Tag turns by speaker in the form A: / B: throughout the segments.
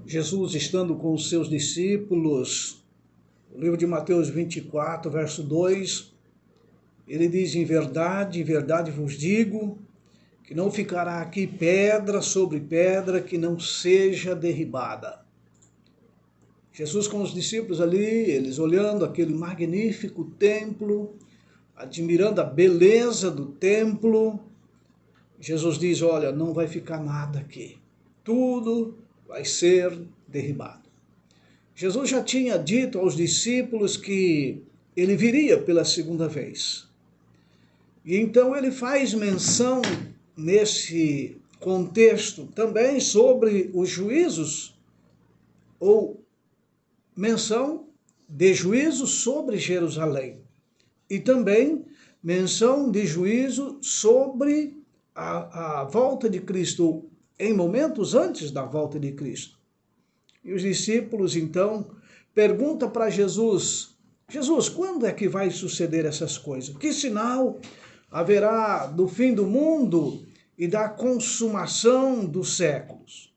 A: Jesus estando com os seus discípulos, o livro de Mateus 24, verso 2, ele diz: em verdade vos digo, que não ficará aqui pedra sobre pedra que não seja derribada. Jesus com os discípulos ali, eles olhando aquele magnífico templo, admirando a beleza do templo, Jesus diz: olha, não vai ficar nada aqui, tudo vai ser derribado. Jesus já tinha dito aos discípulos que ele viria pela segunda vez. E então ele faz menção nesse contexto também sobre os juízos, ou menção de juízo sobre Jerusalém. E também menção de juízo sobre a volta de Cristo, em momentos antes da volta de Cristo. E os discípulos, então, perguntam para Jesus: Jesus, quando é que vai suceder essas coisas? Que sinal haverá do fim do mundo e da consumação dos séculos?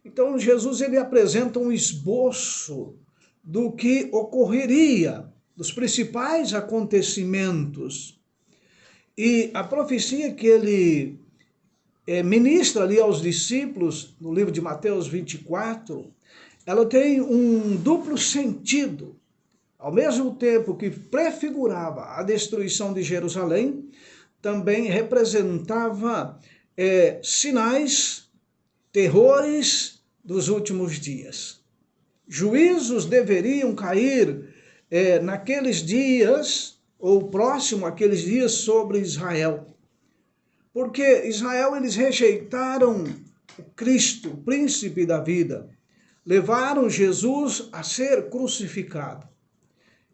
A: Então, Jesus ele apresenta um esboço do que ocorreria, dos principais acontecimentos. E a profecia que ele ministra ali aos discípulos, no livro de Mateus 24, ela tem um duplo sentido. Ao mesmo tempo que prefigurava a destruição de Jerusalém, também representava sinais, terrores dos últimos dias. Juízos deveriam cair naqueles dias, ou próximo àqueles dias, sobre Israel. Porque Israel, eles rejeitaram o Cristo, o príncipe da vida. Levaram Jesus a ser crucificado.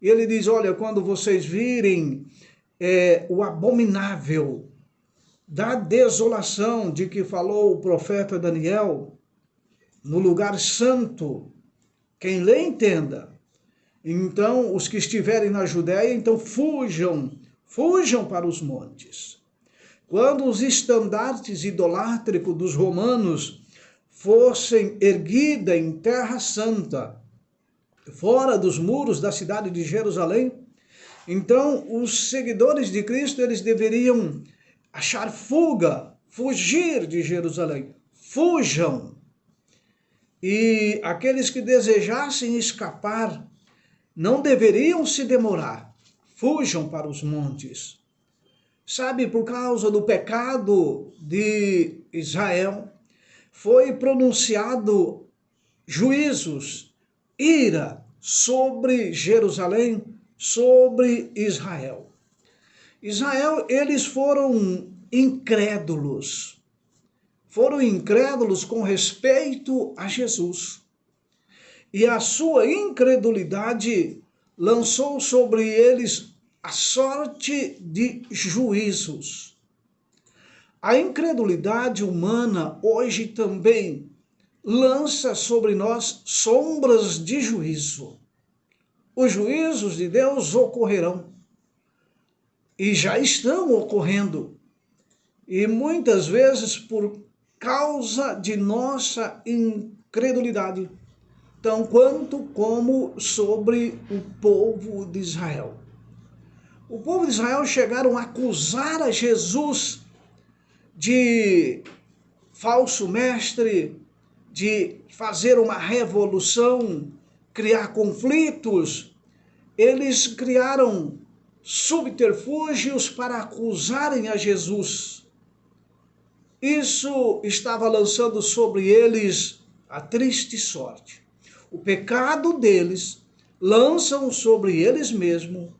A: E ele diz: olha, quando vocês virem o abominável da desolação de que falou o profeta Daniel, no lugar santo, quem lê entenda. Então, os que estiverem na Judéia, então fujam para os montes. Quando os estandartes idolátricos dos romanos fossem erguidos em terra santa, fora dos muros da cidade de Jerusalém, então os seguidores de Cristo, eles deveriam achar fugir de Jerusalém. Fujam. E aqueles que desejassem escapar não deveriam se demorar. Fujam para os montes. Sabe, por causa do pecado de Israel, foi pronunciado juízos, ira sobre Jerusalém, sobre Israel. Israel, eles foram incrédulos com respeito a Jesus. E a sua incredulidade lançou sobre eles a sorte de juízos. A incredulidade humana hoje também lança sobre nós sombras de juízo. Os juízos de Deus ocorrerão e já estão ocorrendo. E muitas vezes por causa de nossa incredulidade, tão quanto como sobre o povo de Israel. O povo de Israel chegaram a acusar a Jesus de falso mestre, de fazer uma revolução, criar conflitos. Eles criaram subterfúgios para acusarem a Jesus. Isso estava lançando sobre eles a triste sorte. O pecado deles lançam sobre eles mesmos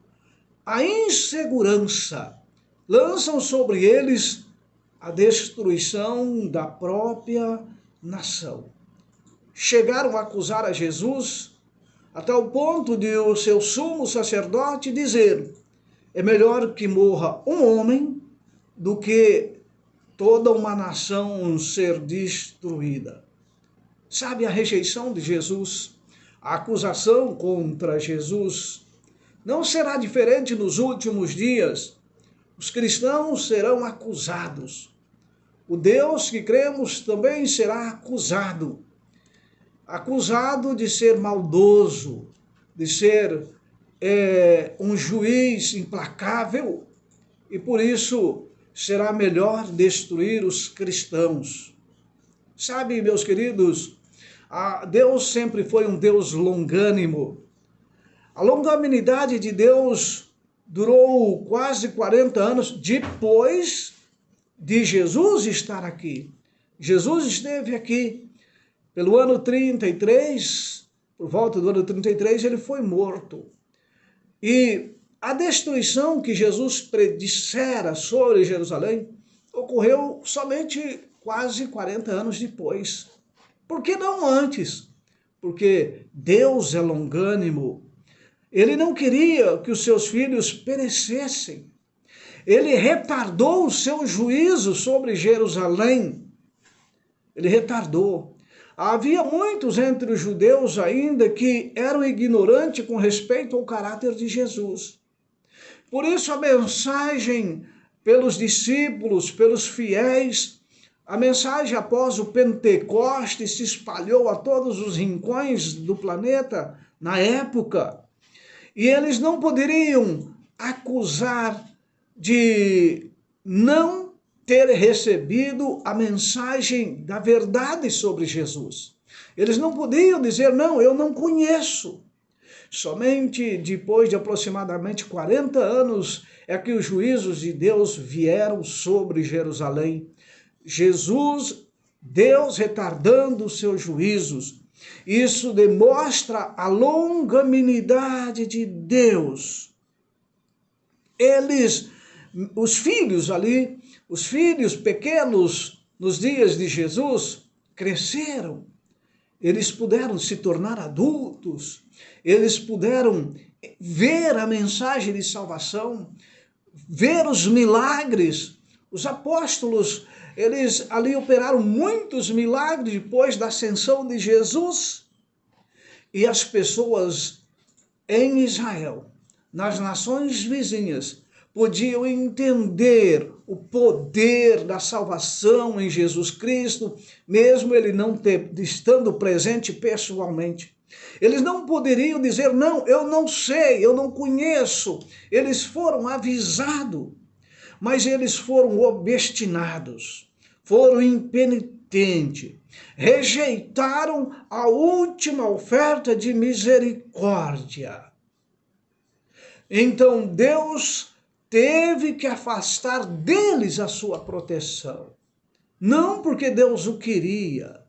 A: a insegurança, lançam sobre eles a destruição da própria nação. Chegaram a acusar a Jesus a tal ponto de o seu sumo sacerdote dizer: é melhor que morra um homem do que toda uma nação ser destruída. Sabe, a rejeição de Jesus, a acusação contra Jesus, não será diferente nos últimos dias. Os cristãos serão acusados. O Deus que cremos também será acusado. acusado de ser maldoso, de ser um juiz implacável, e por isso será melhor destruir os cristãos. Sabe, meus queridos, Deus sempre foi um Deus longânimo. A longanimidade de Deus durou quase 40 anos depois de Jesus estar aqui. Jesus esteve aqui pelo ano 33, por volta do ano 33, ele foi morto. E a destruição que Jesus predissera sobre Jerusalém ocorreu somente quase 40 anos depois. Por que não antes? Porque Deus é longânimo. Ele não queria que os seus filhos perecessem. Ele retardou o seu juízo sobre Jerusalém. Ele retardou. Havia muitos entre os judeus ainda que eram ignorantes com respeito ao caráter de Jesus. Por isso a mensagem pelos discípulos, pelos fiéis, a mensagem após o Pentecostes se espalhou a todos os rincões do planeta na época. E eles não poderiam acusar de não ter recebido a mensagem da verdade sobre Jesus. Eles não podiam dizer, não, eu não conheço. Somente depois de aproximadamente 40 anos é que os juízos de Deus vieram sobre Jerusalém. Jesus, Deus retardando os seus juízos. Isso demonstra a longanimidade de Deus. Os filhos ali, os filhos pequenos nos dias de Jesus, cresceram. Eles puderam se tornar adultos. Eles puderam ver a mensagem de salvação, ver os milagres. Os apóstolos, eles ali operaram muitos milagres depois da ascensão de Jesus. E as pessoas em Israel, nas nações vizinhas, podiam entender o poder da salvação em Jesus Cristo, mesmo ele não estando presente pessoalmente. Eles não poderiam dizer, não, eu não sei, eu não conheço. Eles foram avisados, mas eles foram obstinados, foram impenitentes, rejeitaram a última oferta de misericórdia. Então Deus teve que afastar deles a sua proteção. Não porque Deus o queria,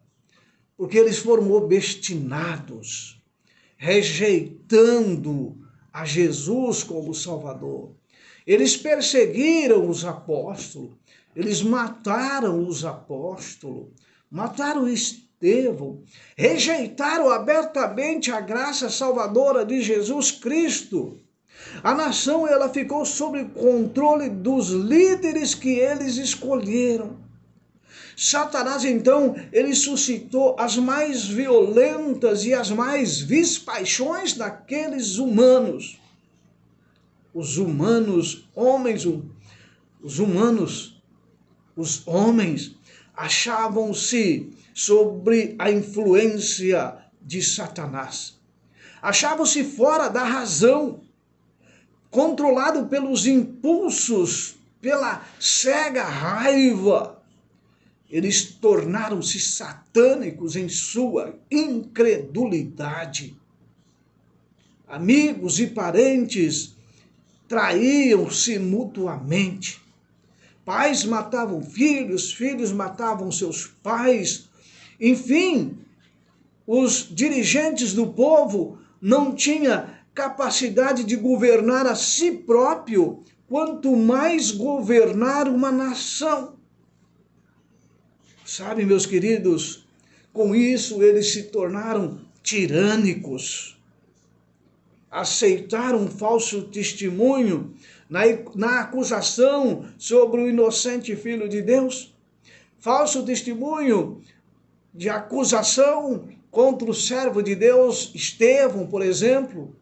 A: porque eles foram obstinados, rejeitando a Jesus como Salvador. Eles perseguiram os apóstolos, eles mataram os apóstolos, mataram Estevão, rejeitaram abertamente a graça salvadora de Jesus Cristo. A nação ela ficou sob o controle dos líderes que eles escolheram. Satanás, então, ele suscitou as mais violentas e as mais vis paixões daqueles humanos. Os homens achavam-se sobre a influência de Satanás. Achavam-se fora da razão, controlado pelos impulsos, pela cega raiva. Eles tornaram-se satânicos em sua incredulidade. Amigos e parentes traíam-se mutuamente. Pais matavam filhos, filhos matavam seus pais. Enfim, os dirigentes do povo não tinham capacidade de governar a si próprio, quanto mais governar uma nação. Sabe, meus queridos, com isso eles se tornaram tirânicos. Aceitaram um falso testemunho na acusação sobre o inocente Filho de Deus. Falso testemunho de acusação contra o servo de Deus, Estevão, por exemplo.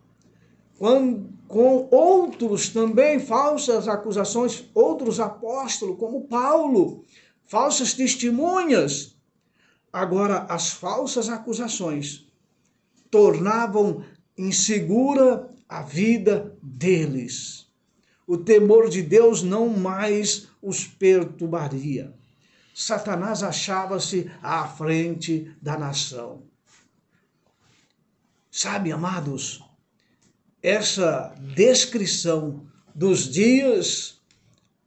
A: Com outros também falsas acusações, outros apóstolos, como Paulo, falsas testemunhas. Agora, as falsas acusações tornavam insegura a vida deles. O temor de Deus não mais os perturbaria. Satanás achava-se à frente da nação. Sabe, amados, essa descrição dos dias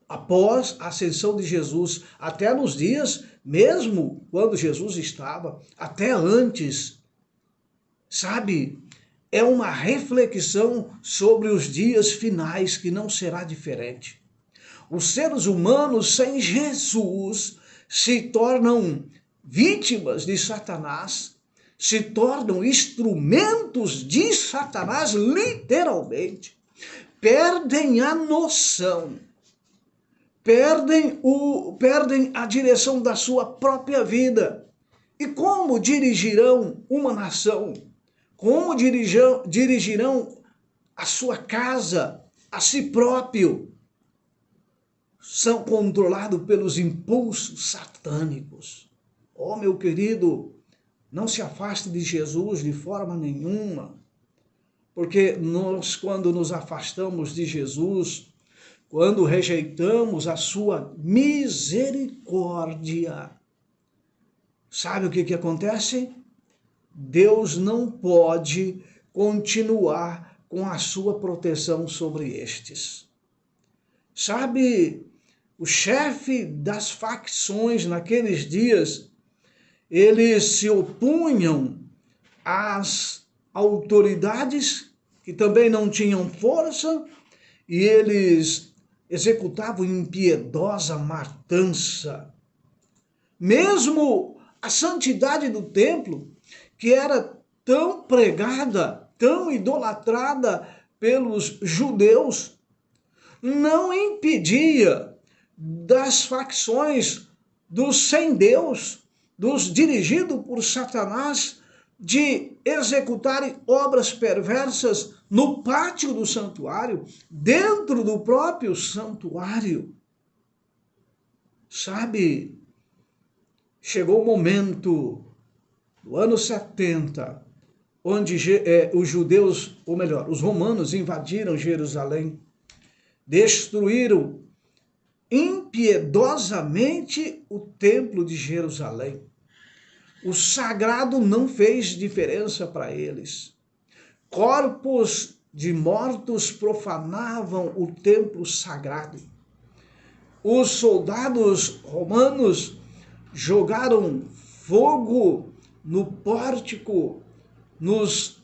A: após a ascensão de Jesus, até nos dias, mesmo quando Jesus estava, até antes, sabe, é uma reflexão sobre os dias finais que não será diferente. Os seres humanos sem Jesus se tornam vítimas de Satanás, se tornam instrumentos de Satanás, literalmente. Perdem a noção, perdem a direção da sua própria vida. E como dirigirão uma nação? Como dirigirão a sua casa, a si próprio? São controlados pelos impulsos satânicos. Oh, meu querido, não se afaste de Jesus de forma nenhuma, porque nós, quando nos afastamos de Jesus, quando rejeitamos a sua misericórdia, sabe o que acontece? Deus não pode continuar com a sua proteção sobre estes. Sabe, o chefe das facções naqueles dias, eles se opunham às autoridades que também não tinham força e eles executavam impiedosa matança. Mesmo a santidade do templo, que era tão pregada, tão idolatrada pelos judeus, não impedia das facções dos sem Deus, dos dirigidos por Satanás, de executarem obras perversas no pátio do santuário, dentro do próprio santuário. Sabe, chegou o momento do ano 70, onde os judeus, ou melhor, os romanos invadiram Jerusalém, destruíram impiedosamente o templo de Jerusalém. O sagrado não fez diferença para eles. Corpos de mortos profanavam o templo sagrado. Os soldados romanos jogaram fogo no pórtico, nas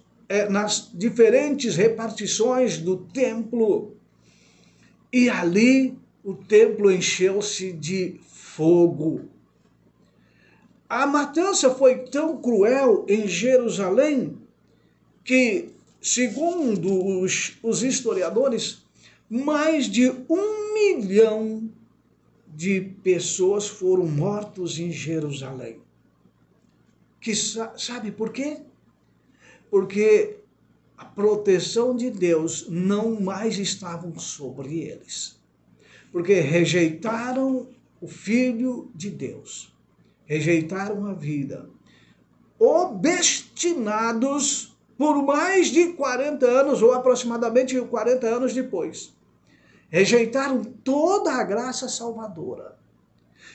A: diferentes repartições do templo, e ali o templo encheu-se de fogo. A matança foi tão cruel em Jerusalém que, segundo os historiadores, mais de 1 milhão de pessoas foram mortas em Jerusalém. Sabe por quê? Porque a proteção de Deus não mais estava sobre eles. Porque rejeitaram o Filho de Deus. Rejeitaram a vida. Obstinados por mais de 40 anos, ou aproximadamente 40 anos depois. Rejeitaram toda a graça salvadora.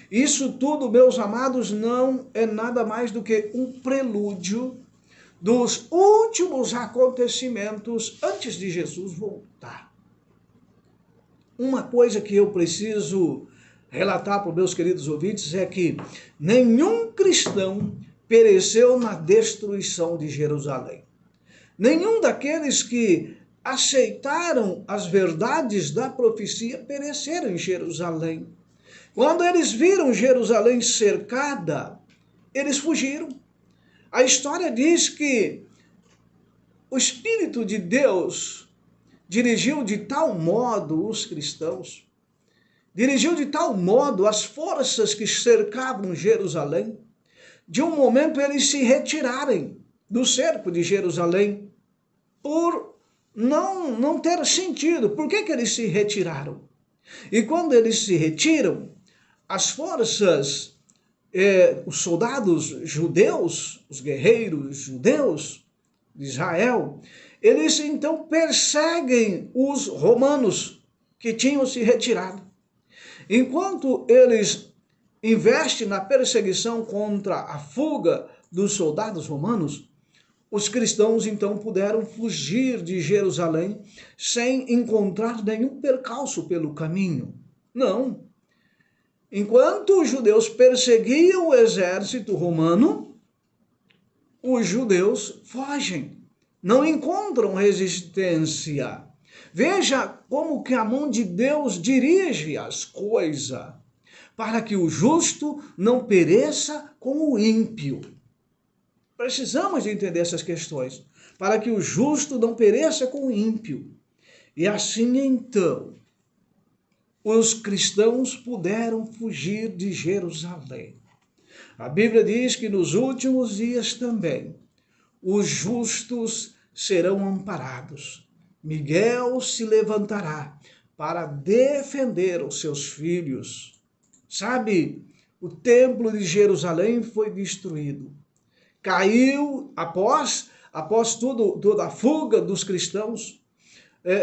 A: Isso tudo, meus amados, não é nada mais do que um prelúdio dos últimos acontecimentos antes de Jesus voltar. Uma coisa que eu preciso relatar para os meus queridos ouvintes é que nenhum cristão pereceu na destruição de Jerusalém. Nenhum daqueles que aceitaram as verdades da profecia pereceram em Jerusalém. Quando eles viram Jerusalém cercada, eles fugiram. A história diz que o Espírito de Deus dirigiu de tal modo os cristãos, dirigiu de tal modo as forças que cercavam Jerusalém, de um momento eles se retirarem do cerco de Jerusalém, por não ter sentido. Por que eles se retiraram? E quando eles se retiram, as forças os soldados judeus, os guerreiros judeus de Israel, eles então perseguem os romanos que tinham se retirado. Enquanto eles investem na perseguição contra a fuga dos soldados romanos, os cristãos então puderam fugir de Jerusalém sem encontrar nenhum percalço pelo caminho. Não. Enquanto os judeus perseguiam o exército romano, os judeus fogem, não encontram resistência. Veja como que a mão de Deus dirige as coisas, para que o justo não pereça com o ímpio. Precisamos de entender essas questões, para que o justo não pereça com o ímpio. E assim então, os cristãos puderam fugir de Jerusalém. A Bíblia diz que nos últimos dias também, os justos serão amparados. Miguel se levantará para defender os seus filhos. Sabe, o templo de Jerusalém foi destruído. Caiu após toda a fuga dos cristãos.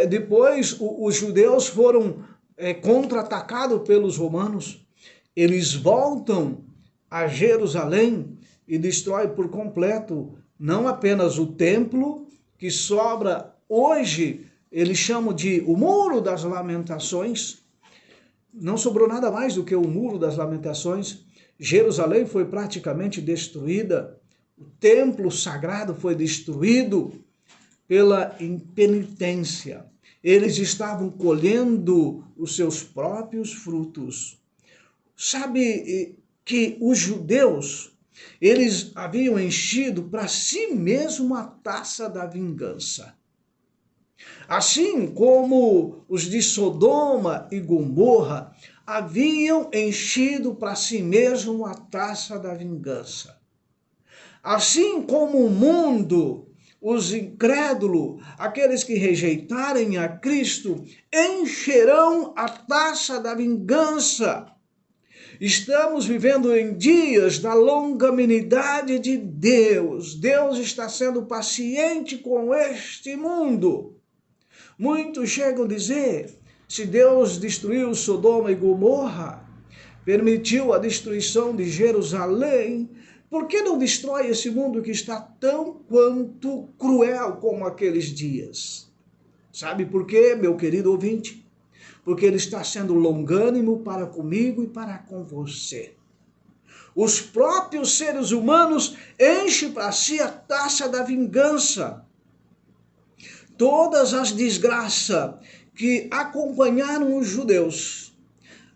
A: Depois os judeus foram contra-atacados pelos romanos. Eles voltam a Jerusalém e destroem por completo não apenas o templo, que sobra hoje, eles chamam de o Muro das Lamentações. Não sobrou nada mais do que o Muro das Lamentações. Jerusalém foi praticamente destruída. O templo sagrado foi destruído pela impenitência. Eles estavam colhendo os seus próprios frutos. Sabe que os judeus, eles haviam enchido para si mesmo a taça da vingança. Assim como os de Sodoma e Gomorra haviam enchido para si mesmo a taça da vingança. Assim como o mundo, os incrédulos, aqueles que rejeitarem a Cristo, encherão a taça da vingança. Estamos vivendo em dias da longanimidade de Deus. Deus está sendo paciente com este mundo. Muitos chegam a dizer, se Deus destruiu Sodoma e Gomorra, permitiu a destruição de Jerusalém, por que não destrói esse mundo que está tão quanto cruel como aqueles dias? Sabe por quê, meu querido ouvinte? Porque ele está sendo longânimo para comigo e para com você. Os próprios seres humanos enchem para si a taça da vingança. Todas as desgraças que acompanharam os judeus,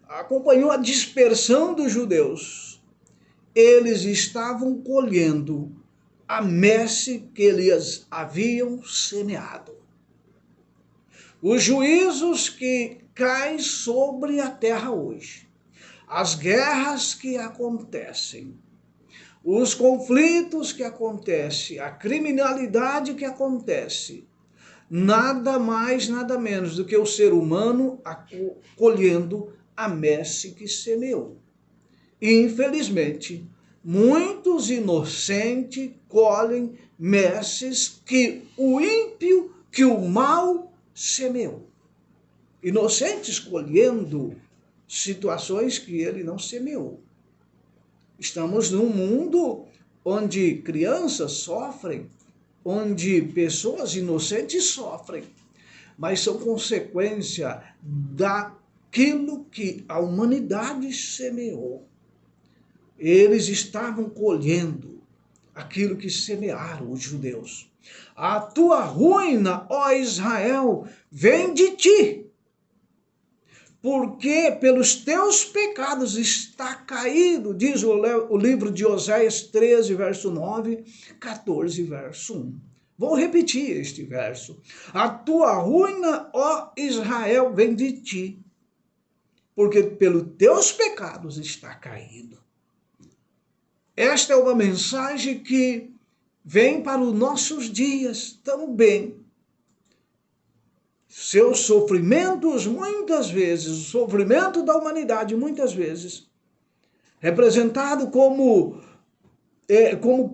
A: acompanhou a dispersão dos judeus, eles estavam colhendo a messe que eles haviam semeado. Os juízos que caem sobre a terra hoje, as guerras que acontecem, os conflitos que acontecem, a criminalidade que acontece, nada mais, nada menos do que o ser humano colhendo a messe que semeou. E, infelizmente, muitos inocentes colhem messes que o ímpio, que o mal semeou. Inocentes colhendo situações que ele não semeou. Estamos num mundo onde crianças sofrem, onde pessoas inocentes sofrem, mas são consequência daquilo que a humanidade semeou. Eles estavam colhendo aquilo que semearam os judeus. A tua ruína, ó Israel, vem de ti, porque pelos teus pecados está caído, diz o livro de Oséias 13, verso 9, 14, verso 1. Vou repetir este verso. A tua ruína, ó Israel, vem de ti, porque pelos teus pecados está caído. Esta é uma mensagem que vem para os nossos dias também. Seus sofrimentos, muitas vezes, o sofrimento da humanidade, muitas vezes, representado como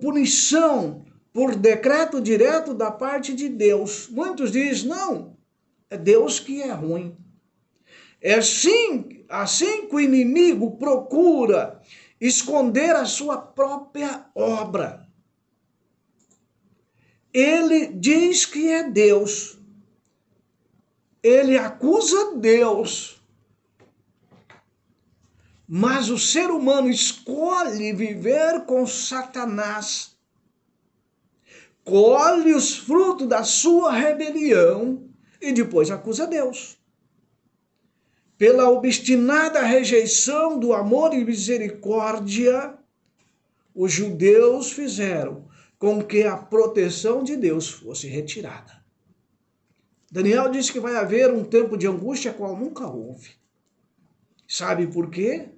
A: punição por decreto direto da parte de Deus. Muitos dizem, não, é Deus que é ruim. É assim que o inimigo procura esconder a sua própria obra. Ele diz que é Deus. Ele acusa Deus. Mas o ser humano escolhe viver com Satanás. Colhe os frutos da sua rebelião e depois acusa Deus. Pela obstinada rejeição do amor e misericórdia, os judeus fizeram com que a proteção de Deus fosse retirada. Daniel disse que vai haver um tempo de angústia qual nunca houve. Sabe por quê?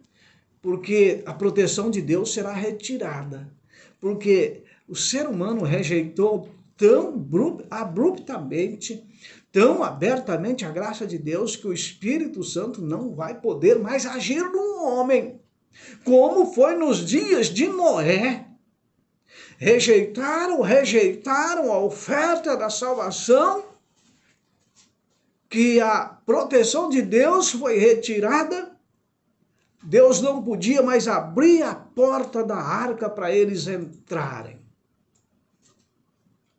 A: Porque a proteção de Deus será retirada. Porque o ser humano rejeitou tão abruptamente, tão abertamente a graça de Deus, que o Espírito Santo não vai poder mais agir no homem. Como foi nos dias de Noé. Rejeitaram a oferta da salvação, que a proteção de Deus foi retirada. Deus não podia mais abrir a porta da arca para eles entrarem.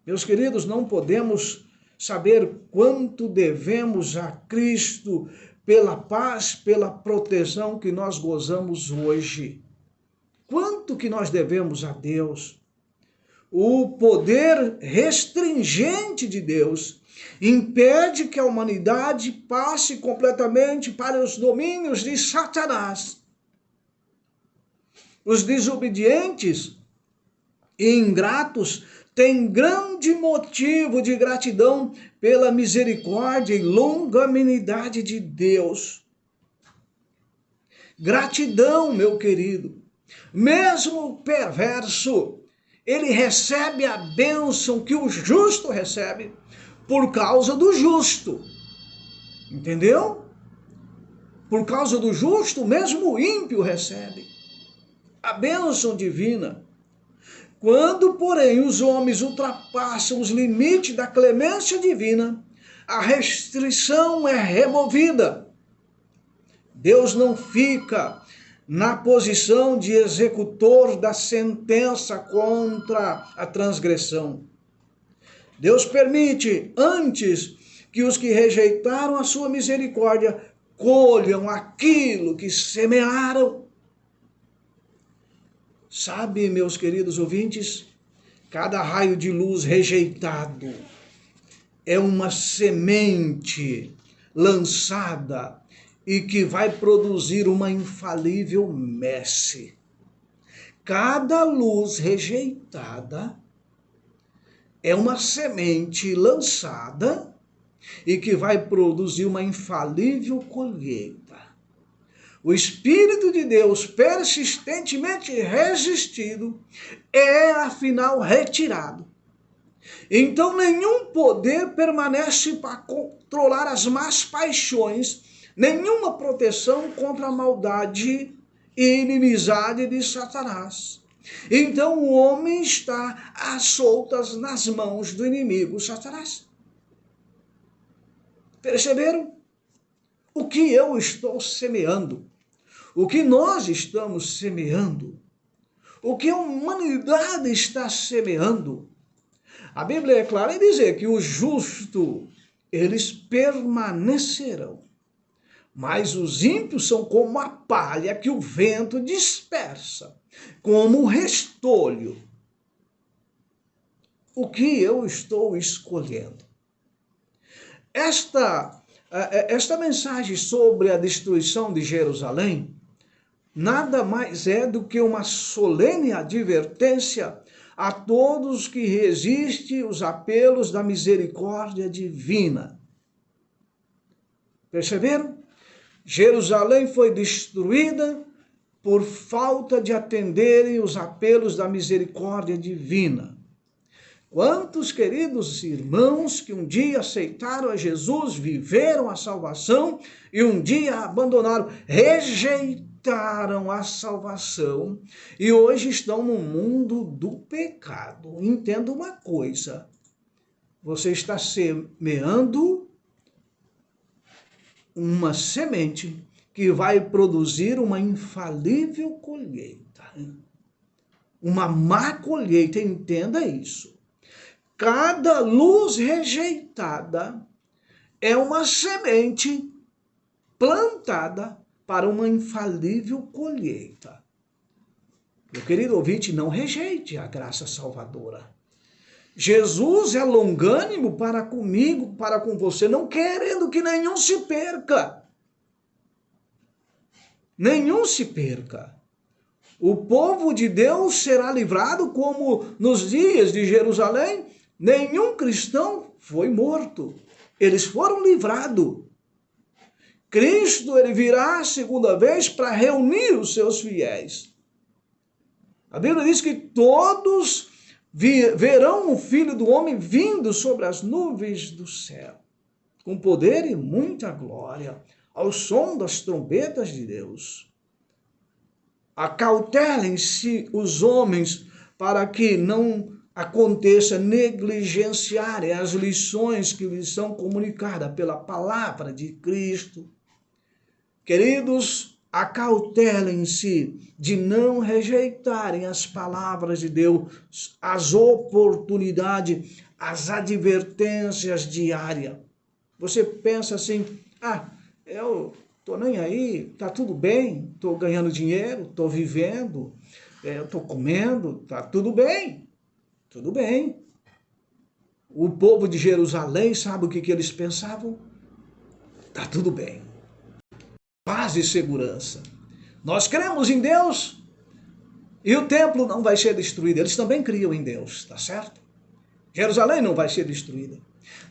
A: Meus queridos, não podemos saber quanto devemos a Cristo pela paz, pela proteção que nós gozamos hoje. Quanto que nós devemos a Deus? O poder restringente de Deus impede que a humanidade passe completamente para os domínios de Satanás. Os desobedientes e ingratos têm grande motivo de gratidão pela misericórdia e longanimidade de Deus. Gratidão, meu querido. Mesmo o perverso, ele recebe a bênção que o justo recebe por causa do justo. Entendeu? Por causa do justo, mesmo o ímpio recebe a bênção divina. Quando, porém, os homens ultrapassam os limites da clemência divina, a restrição é removida. Deus não fica na posição de executor da sentença contra a transgressão. Deus permite, antes, que os que rejeitaram a sua misericórdia colham aquilo que semearam. Sabe, meus queridos ouvintes, cada raio de luz rejeitado é uma semente lançada e que vai produzir uma infalível messe. Cada luz rejeitada é uma semente lançada e que vai produzir uma infalível colheita. O Espírito de Deus, persistentemente resistido, é afinal retirado. Então nenhum poder permanece para controlar as más paixões, nenhuma proteção contra a maldade e inimizade de Satanás. Então o homem está às soltas nas mãos do inimigo Satanás. Perceberam? O que eu estou semeando? O que nós estamos semeando? O que a humanidade está semeando? A Bíblia é clara em dizer que os justos, eles permanecerão. Mas os ímpios são como a palha que o vento dispersa, como um restolho. O que eu estou escolhendo? Esta mensagem sobre a destruição de Jerusalém nada mais é do que uma solene advertência a todos que resistem os apelos da misericórdia divina. Perceberam? Jerusalém foi destruída por falta de atenderem os apelos da misericórdia divina. Quantos queridos irmãos que um dia aceitaram a Jesus, viveram a salvação e um dia abandonaram, rejeitaram rejeitaram a salvação e hoje estão no mundo do pecado. Entenda uma coisa, você está semeando uma semente que vai produzir uma infalível colheita, uma má colheita, entenda isso. Cada luz rejeitada é uma semente plantada para uma infalível colheita. Meu querido ouvinte, não rejeite a graça salvadora. Jesus é longânimo para comigo, para com você, não querendo que nenhum se perca. Nenhum se perca. O povo de Deus será livrado como nos dias de Jerusalém. Nenhum cristão foi morto. Eles foram livrados. Cristo, ele virá a segunda vez para reunir os seus fiéis. A Bíblia diz que todos verão o Filho do Homem vindo sobre as nuvens do céu, com poder e muita glória, ao som das trombetas de Deus. Acautelem-se os homens para que não aconteça negligenciarem as lições que lhes são comunicadas pela palavra de Cristo. Queridos, acautelem-se de não rejeitarem as palavras de Deus, as oportunidades, as advertências diárias. Você pensa assim, eu estou nem aí, está tudo bem, estou ganhando dinheiro, estou vivendo, estou comendo, está tudo bem, tudo bem. O povo de Jerusalém, sabe o que eles pensavam? Está tudo bem. Paz e segurança. Nós cremos em Deus e o templo não vai ser destruído. Eles também criam em Deus, tá certo? Jerusalém não vai ser destruída.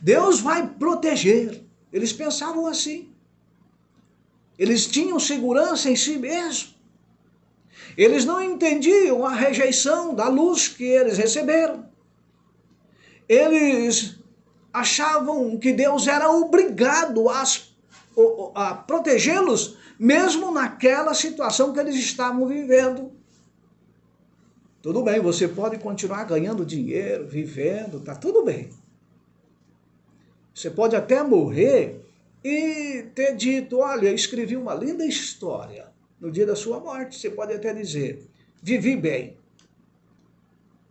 A: Deus vai proteger. Eles pensavam assim. Eles tinham segurança em si mesmos. Eles não entendiam a rejeição da luz que eles receberam. Eles achavam que Deus era obrigado a protegê-los, mesmo naquela situação que eles estavam vivendo. Tudo bem, você pode continuar ganhando dinheiro, vivendo, tá tudo bem. Você pode até morrer e ter dito, olha, eu escrevi uma linda história. No dia da sua morte, você pode até dizer, vivi bem.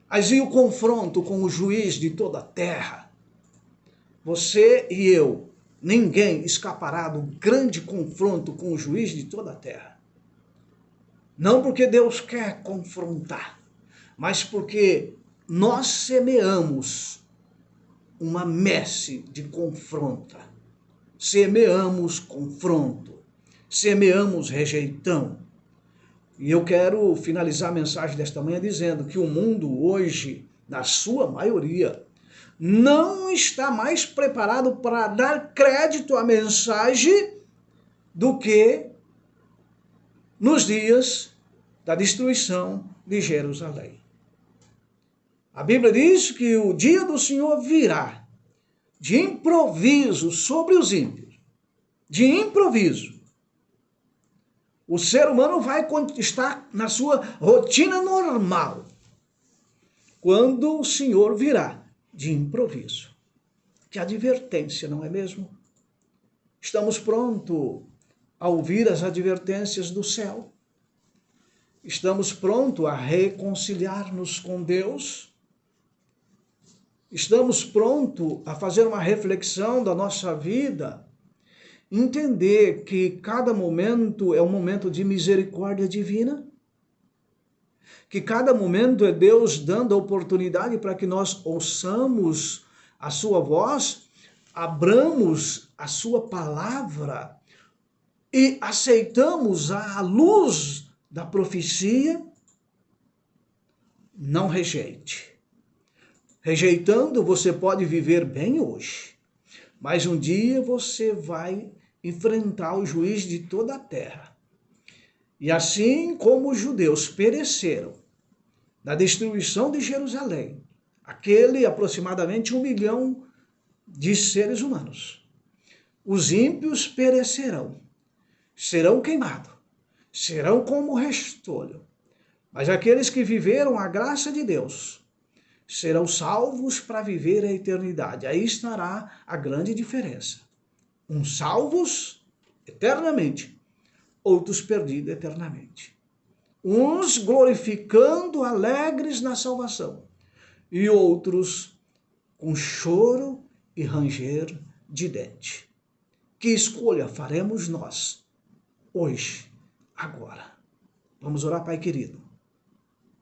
A: Mas e o confronto com o juiz de toda a terra? Você e eu, ninguém escapará do grande confronto com o juiz de toda a terra. Não porque Deus quer confrontar, mas porque nós semeamos uma messe de confronta. Semeamos confronto, semeamos rejeitão. E eu quero finalizar a mensagem desta manhã dizendo que o mundo hoje, na sua maioria, não está mais preparado para dar crédito à mensagem do que nos dias da destruição de Jerusalém. A Bíblia diz que o dia do Senhor virá de improviso sobre os ímpios. De improviso. O ser humano vai estar na sua rotina normal. Quando o Senhor virá de improviso. Que advertência, não é mesmo? Estamos prontos a ouvir as advertências do céu. Estamos prontos a reconciliar-nos com Deus. Estamos prontos a fazer uma reflexão da nossa vida. Entender que cada momento é um momento de misericórdia divina. Que cada momento é Deus dando a oportunidade para que nós ouçamos a sua voz, abramos a sua palavra e aceitamos a luz da profecia. Não rejeite. Rejeitando, você pode viver bem hoje, mas um dia você vai enfrentar o juiz de toda a terra. E assim como os judeus pereceram na destruição de Jerusalém, aquele aproximadamente 1 milhão de seres humanos, os ímpios perecerão, serão queimados, serão como restolho. Mas aqueles que viveram a graça de Deus serão salvos para viver a eternidade. Aí estará a grande diferença. Uns salvos eternamente, outros perdidos eternamente. Uns glorificando, alegres na salvação, e outros com choro e ranger de dente. Que escolha faremos nós hoje, agora? Vamos orar, Pai querido.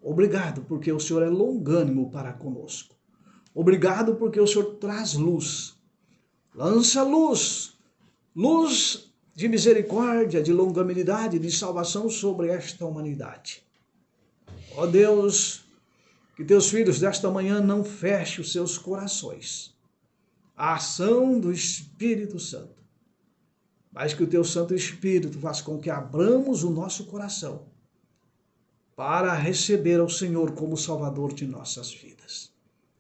A: Obrigado porque o Senhor é longânimo para conosco. Obrigado porque o Senhor traz luz. Lança luz, luz de misericórdia, de longanimidade, de salvação sobre esta humanidade. Ó Deus, que teus filhos desta manhã não fechem os seus corações à ação do Espírito Santo, mas que o teu Santo Espírito faça com que abramos o nosso coração para receber ao Senhor como Salvador de nossas vidas.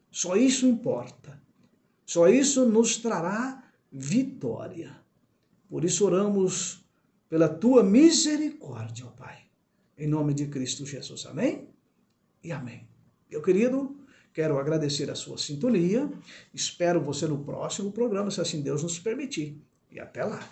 A: Só isso importa. Só isso nos trará vitória. Por isso oramos pela tua misericórdia, ó Pai. Em nome de Cristo Jesus. Amém? E amém. Meu querido, quero agradecer a sua sintonia. Espero você no próximo programa, se assim Deus nos permitir. E até lá.